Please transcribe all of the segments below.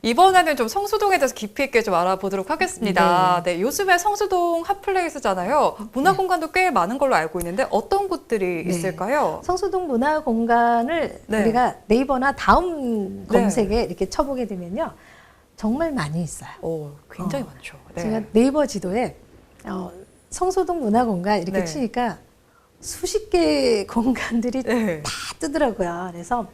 이번에는 좀 성수동에 대해서 깊이 있게 좀 알아보도록 하겠습니다. 네, 요즘에 성수동 핫플레이스잖아요. 문화공간도 꽤 많은 걸로 알고 있는데 어떤 곳들이 있을까요? 성수동 문화공간을 우리가 네이버나 다음 검색에 이렇게 쳐보게 되면요. 정말 많이 있어요. 오, 굉장히 많죠. 네. 제가 네이버 지도에 성수동 문화공간 이렇게 치니까 수십 개의 공간들이 다 뜨더라고요. 그래서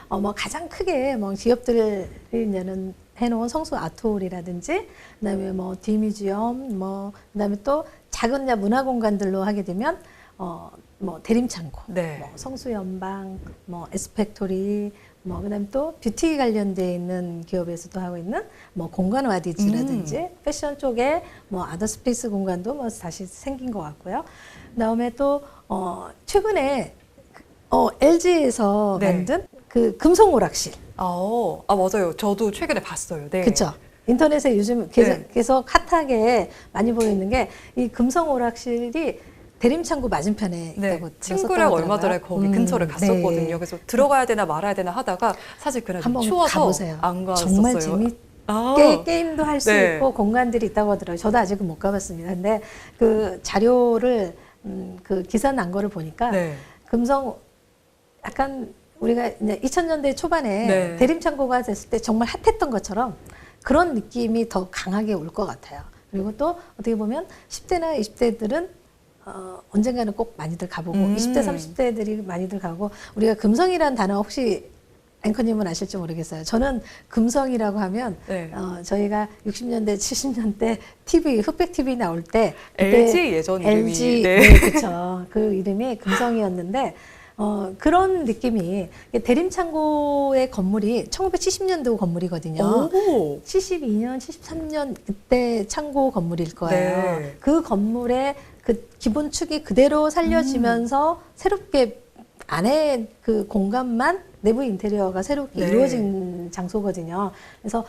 뭐 가장 크게 뭐 기업들이 이제는 해놓은 성수 아트홀이라든지, 그다음에 뭐 디뮤지엄, 뭐 그다음에 또 작은 문화공간들로 하게 되면 뭐 대림창고, 뭐 성수연방, 뭐 에스펙토리, 뭐 그다음에 또 뷰티 관련돼 있는 기업에서도 하고 있는 뭐 공간 와디즈라든지 패션 쪽에 뭐 아더스페이스 공간도 뭐 다시 생긴 것 같고요. 그다음에 또 최근에 LG에서 만든 그 금성 오락실. 맞아요. 저도 최근에 봤어요. 네. 그렇죠. 인터넷에 요즘 계속 핫하게 많이 보이는 게 이 금성 오락실이 대림창고 맞은편에 있다고 친구랑 얼마 전에 거기 근처를 갔었거든요. 그래서 들어가야 되나 말아야 되나 하다가 사실 그날 좀 추워서 가보세요. 안 갔었어요. 정말 재밌게 게임도 할 수 있고 공간들이 있다고 하더라고요. 저도 아직은 못 가봤습니다. 근데 그 자료를 그 기사 난 거를 보니까 금성 약간 우리가 이제 2000년대 초반에 대림창고가 됐을 때 정말 핫했던 것처럼 그런 느낌이 더 강하게 올 것 같아요. 그리고 또 어떻게 보면 10대나 20대들은 언젠가는 꼭 많이들 가보고 20대, 30대들이 많이들 가고, 우리가 금성이라는 단어 혹시 앵커님은 아실지 모르겠어요. 저는 금성이라고 하면 저희가 60년대, 70년대 TV, 흑백 TV 나올 때 LG 예전 이름이 그렇죠. 그 이름이 금성이었는데 그런 느낌이, 대림창고의 건물이 1970년도 건물이거든요. 72년, 73년 그때 창고 건물일 거예요. 그 건물의 그 기본 축이 그대로 살려지면서 새롭게 안에 그 공간만 내부 인테리어가 새롭게 이루어진 장소거든요. 그래서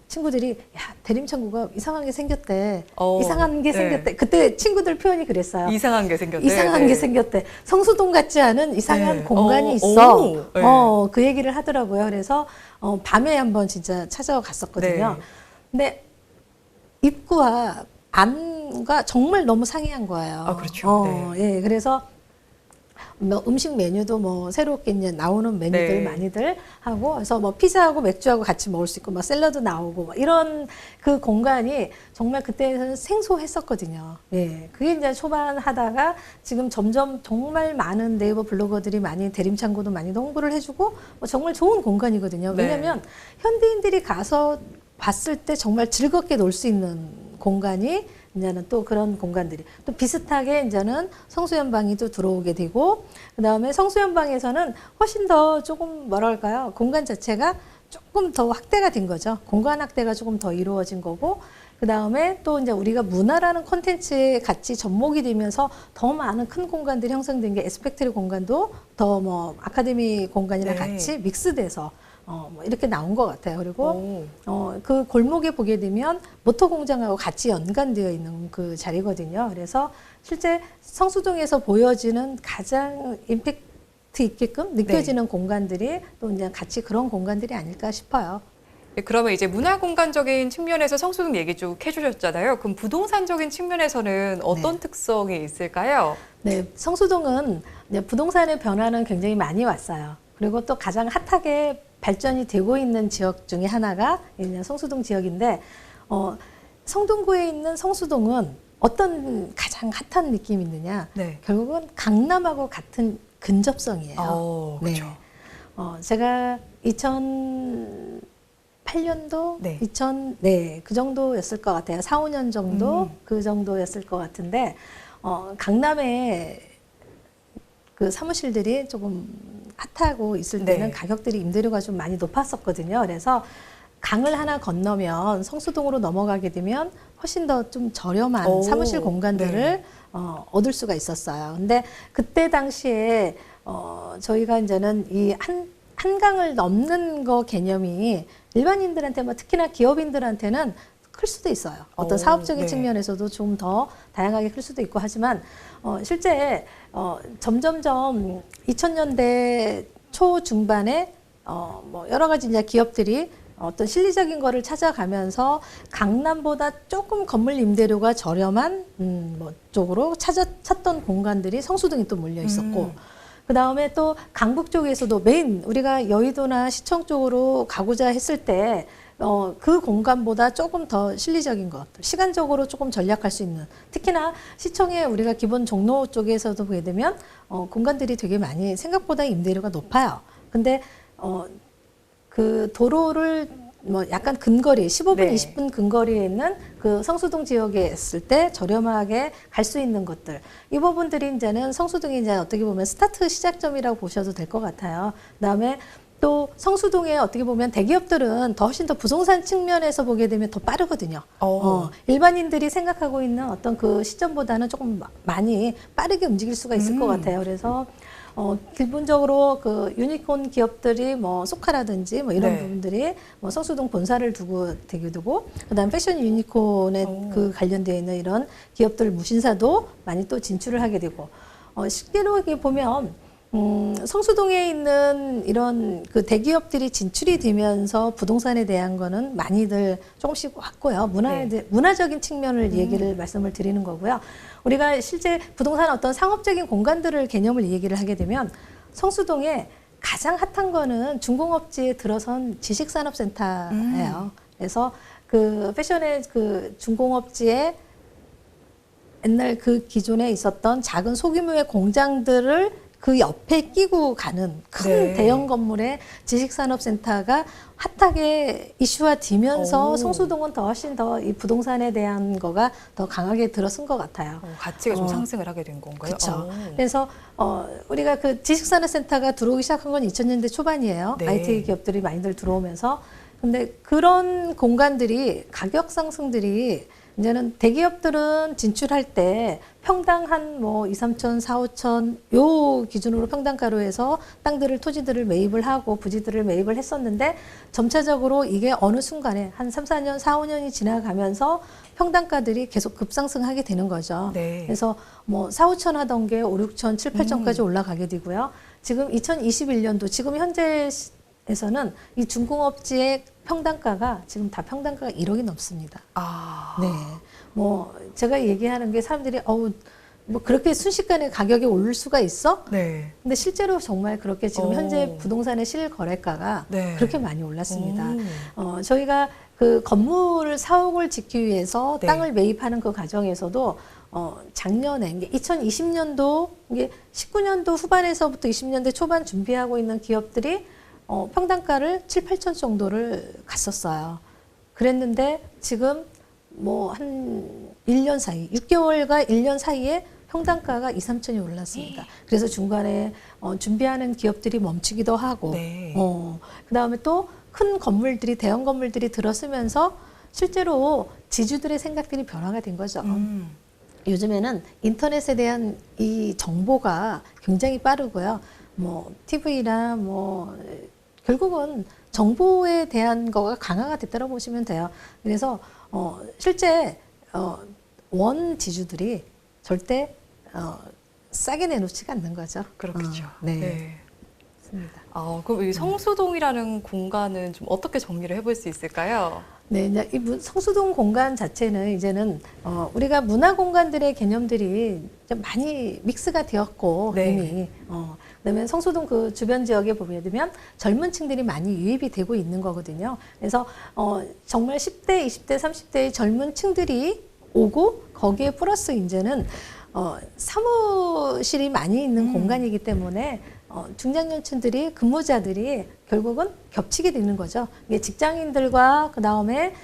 친구들이 야, 대림창고가 이상하게 생겼대. 이상한 게 생겼대. 그때 친구들 표현이 그랬어요. 이상한 게 생겼대. 이상한 게 생겼대. 성수동 같지 않은 이상한 공간이 있어. 그 얘기를 하더라고요. 그래서 밤에 한번 진짜 찾아갔었거든요. 근데 입구와 안과 정말 너무 상이한 거예요. 그렇죠. 예, 그래서 뭐 음식 메뉴도 뭐 새롭게 이제 나오는 메뉴들 많이들 하고, 그래서 뭐 피자하고 맥주하고 같이 먹을 수 있고, 뭐 샐러드 나오고, 뭐 이런 그 공간이 정말 그때는 생소했었거든요. 예, 그게 이제 초반 하다가 지금 점점 정말 많은 네이버 블로거들이 많이 대림창고도 많이 홍보를 해주고, 뭐 정말 좋은 공간이거든요. 왜냐하면 현대인들이 가서 봤을 때 정말 즐겁게 놀 수 있는 공간이 이제는 또 그런 공간들이 또 비슷하게 이제는 성수연방이 또 들어오게 되고, 그 다음에 성수연방에서는 훨씬 더 조금 뭐랄까요, 공간 자체가 조금 더 확대가 된 거죠. 공간 확대가 조금 더 이루어진 거고, 그 다음에 또 이제 우리가 문화라는 콘텐츠에 같이 접목이 되면서 더 많은 큰 공간들이 형성된 게 에스펙트리 공간도 더 뭐 아카데미 공간이랑 같이 믹스돼서 뭐 이렇게 나온 것 같아요. 그리고 그 골목에 보게 되면 모터 공장하고 같이 연관되어 있는 그 자리거든요. 그래서 실제 성수동에서 보여지는 가장 임팩트 있게끔 느껴지는 공간들이 또 이제 같이 그런 공간들이 아닐까 싶어요. 그러면 이제 문화공간적인 측면에서 성수동 얘기 쭉 해주셨잖아요. 그럼 부동산적인 측면에서는 어떤 특성이 있을까요? 네, 성수동은 이제 부동산의 변화는 굉장히 많이 왔어요. 그리고 또 가장 핫하게 발전이 되고 있는 지역 중에 하나가 성수동 지역인데, 성동구에 있는 성수동은 어떤 가장 핫한 느낌이 있느냐? 결국은 강남하고 같은 근접성이에요. 그렇죠. 제가 2008년도, 그 정도였을 것 같아요. 4, 5년 정도 그 정도였을 것 같은데, 강남에 그 사무실들이 조금 핫하고 있을 때는 가격들이 임대료가 좀 많이 높았었거든요. 그래서 강을 하나 건너면 성수동으로 넘어가게 되면 훨씬 더 좀 저렴한 사무실 공간들을 얻을 수가 있었어요. 근데 그때 당시에 저희가 이제는 이 한강을 넘는 거 개념이 일반인들한테 뭐 특히나 기업인들한테는 클 수도 있어요. 어떤 사업적인 측면에서도 좀 더 다양하게 클 수도 있고 하지만 실제 점점점 2000년대 초 중반에 뭐 여러 가지 이제 기업들이 어떤 실리적인 거를 찾아가면서 강남보다 조금 건물 임대료가 저렴한 뭐 쪽으로 찾던 공간들이 성수동에 또 몰려 있었고 그 다음에 또 강북 쪽에서도 메인 우리가 여의도나 시청 쪽으로 가고자 했을 때 그 공간보다 조금 더 실리적인 것, 시간적으로 조금 전략할 수 있는, 특히나 시청에 우리가 기본 종로 쪽에서도 보게 되면 공간들이 되게 많이 생각보다 임대료가 높아요. 근데 그 도로를 뭐 약간 근거리, 15분, 네. 20분 근거리에 있는 그 성수동 지역에 있을 때 저렴하게 갈 수 있는 것들. 이 부분들이 이제는 성수동이 이제 어떻게 보면 스타트 시작점이라고 보셔도 될 것 같아요. 그다음에 또 성수동에 어떻게 보면 대기업들은 더 훨씬 더 부동산 측면에서 보게 되면 더 빠르거든요. 일반인들이 생각하고 있는 어떤 그 시점보다는 조금 많이 빠르게 움직일 수가 있을 것 같아요. 그래서 기본적으로 그 유니콘 기업들이 뭐 소카라든지 뭐 이런 네. 부분들이 뭐 성수동 본사를 두고 그다음 패션 유니콘에 그 관련되어 있는 이런 기업들 무신사도 많이 또 진출을 하게 되고 실제로 이렇게 보면 성수동에 있는 이런 그 대기업들이 진출이 되면서 부동산에 대한 거는 많이들 조금씩 왔고요. 문화적인 측면을 얘기를 말씀을 드리는 거고요. 우리가 실제 부동산 어떤 상업적인 공간들을 개념을 얘기를 하게 되면 성수동에 가장 핫한 거는 중공업지에 들어선 지식산업센터예요. 그래서 그 패션의 그 중공업지에 옛날 그 기존에 있었던 작은 소규모의 공장들을 그 옆에 끼고 가는 큰 네. 대형 건물의 지식산업센터가 핫하게 이슈화되면서 성수동은 더 훨씬 더 이 부동산에 대한 거가 더 강하게 들어선 것 같아요. 가치가 좀 상승을 하게 된 건가요? 그렇죠. 그래서 우리가 그 지식산업센터가 들어오기 시작한 건 2000년대 초반이에요. 네. IT 기업들이 많이들 들어오면서. 근데 그런 공간들이 가격 상승들이 이제는 대기업들은 진출할 때 평당 한 뭐 2, 3천, 4, 5천 요 기준으로 평당가로 해서 땅들을 토지들을 매입을 하고 부지들을 매입을 했었는데 점차적으로 이게 어느 순간에 한 3, 4년, 4, 5년이 지나가면서 평당가들이 계속 급상승하게 되는 거죠. 네. 그래서 뭐 4, 5천 하던 게 5, 6천, 7, 8천까지 올라가게 되고요. 지금 2021년도 지금 현재에서는 이 중공업지의 평당가가 지금 다 평당가가 1억이 넘습니다. 네. 뭐 제가 얘기하는 게 사람들이 뭐 그렇게 순식간에 가격이 오를 수가 있어? 네. 근데 실제로 정말 그렇게 지금 현재 부동산의 실거래가가 네. 그렇게 많이 올랐습니다. 저희가 그 건물 사옥을 짓기 위해서 네. 땅을 매입하는 그 과정에서도 작년에 이게 2020년도 이게 19년도 후반에서부터 20년대 초반 준비하고 있는 기업들이 평당가를 7, 8천 정도를 갔었어요. 그랬는데 지금 뭐 한 1년 사이, 6개월과 1년 사이에 평당가가 2, 3천이 올랐습니다. 그래서 중간에 준비하는 기업들이 멈추기도 하고, 네. 그 다음에 또 큰 건물들이, 대형 건물들이 들어서면서 실제로 지주들의 생각들이 변화가 된 거죠. 요즘에는 인터넷에 대한 이 정보가 굉장히 빠르고요. 뭐 TV나 뭐 결국은 정보에 대한 거가 강화가 됐다고 보시면 돼요. 그래서 실제 원 지주들이 절대 싸게 내놓지가 않는 거죠. 그렇겠죠. 네. 맞습니다. 그럼 이 성수동이라는 공간은 좀 어떻게 정리를 해볼 수 있을까요? 네, 이제 이 성수동 공간 자체는 이제는 우리가 문화 공간들의 개념들이 좀 많이 믹스가 되었고 네. 이미 그다음에 성수동 그 주변 지역에 보게 되면 젊은 층들이 많이 유입이 되고 있는 거거든요. 그래서 정말 10대, 20대, 30대의 젊은 층들이 오고 거기에 플러스 이제는 사무실이 많이 있는 공간이기 때문에 중장년층들이 근무자들이 결국은 겹치게 되는 거죠. 이게 직장인들과 그 다음에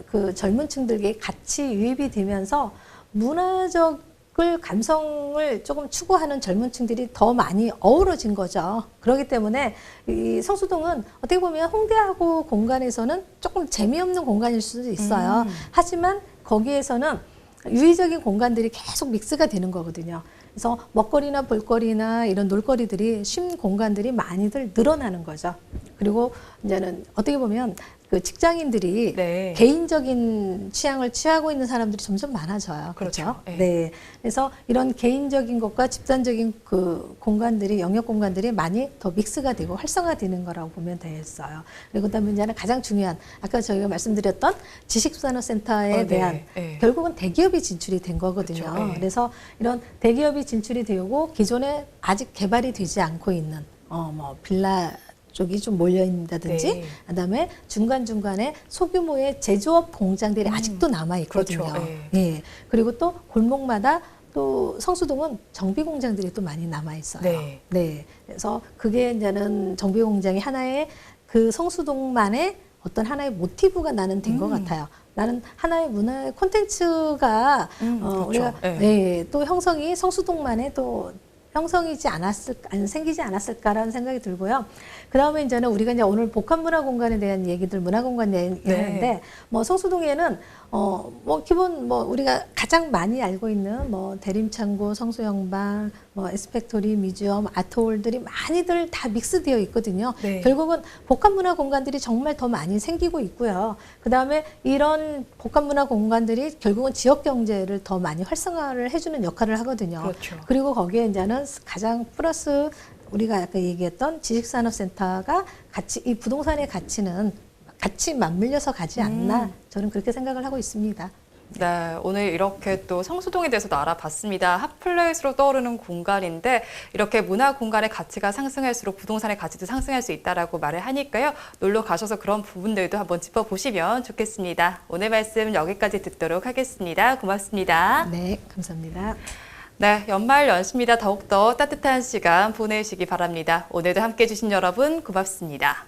그 젊은층들에게 같이 유입이 되면서 문화적을 감성을 조금 추구하는 젊은층들이 더 많이 어우러진 거죠. 그렇기 때문에 이 성수동은 어떻게 보면 홍대하고 공간에서는 조금 재미없는 공간일 수도 있어요. 하지만 거기에서는 유의적인 공간들이 계속 믹스가 되는 거거든요. 그래서 먹거리나 볼거리나 이런 놀거리들이 쉼 공간들이 많이들 늘어나는 거죠. 그리고 이제는 어떻게 보면 그 직장인들이 네. 개인적인 취향을 취하고 있는 사람들이 점점 많아져요. 그렇죠. 그렇죠? 네. 네. 그래서 이런 개인적인 것과 집단적인 그 공간들이, 영역 공간들이 많이 더 믹스가 되고 활성화되는 거라고 보면 되겠어요. 그리고 그다음에 이제는 가장 중요한, 아까 저희가 말씀드렸던 지식산업센터에 네. 대한 네. 결국은 대기업이 진출이 된 거거든요. 그렇죠. 네. 그래서 이런 대기업이 진출이 되고 기존에 아직 개발이 되지 않고 있는 뭐 빌라 쪽이 좀 몰려 있다든지, 네. 그다음에 중간중간에 소규모의 제조업 공장들이 아직도 남아 있거든요. 그렇죠. 네. 예. 그리고 또 골목마다 또 성수동은 정비 공장들이 또 많이 남아 있어요. 네. 네. 그래서 그게 이제는 정비 공장이 하나의 그 성수동만의 어떤 하나의 모티브가 나는 된 것 같아요. 나는 하나의 문화의 콘텐츠가 그렇죠. 우리가 네. 예, 또 형성이 성수동만의 또 형성이지 생기지 않았을까라는 생각이 들고요. 그 다음에 이제는 우리가 이제 오늘 복합문화 공간에 대한 얘기들, 문화 공간 얘기하는데, 뭐 성수동에는 뭐 기본 뭐 우리가 가장 많이 알고 있는 뭐 대림창고, 성수영방, 뭐 에스펙토리, 뮤지엄, 아트홀들이 많이들 다 믹스되어 있거든요. 네. 결국은 복합문화 공간들이 정말 더 많이 생기고 있고요. 그 다음에 이런 복합문화 공간들이 결국은 지역 경제를 더 많이 활성화를 해주는 역할을 하거든요. 그렇죠. 그리고 거기에 이제는 가장 플러스 우리가 아까 얘기했던 지식산업센터가 같이 이 부동산의 가치는 같이 맞물려서 가지 않나 저는 그렇게 생각을 하고 있습니다. 네, 오늘 이렇게 또 성수동에 대해서도 알아봤습니다. 핫플레이스로 떠오르는 공간인데 이렇게 문화 공간의 가치가 상승할수록 부동산의 가치도 상승할 수 있다라고 말을 하니까요. 놀러 가셔서 그런 부분들도 한번 짚어보시면 좋겠습니다. 오늘 말씀 여기까지 듣도록 하겠습니다. 고맙습니다. 네, 감사합니다. 네, 연말 연시입니다. 더욱더 따뜻한 시간 보내시기 바랍니다. 오늘도 함께해 주신 여러분 고맙습니다.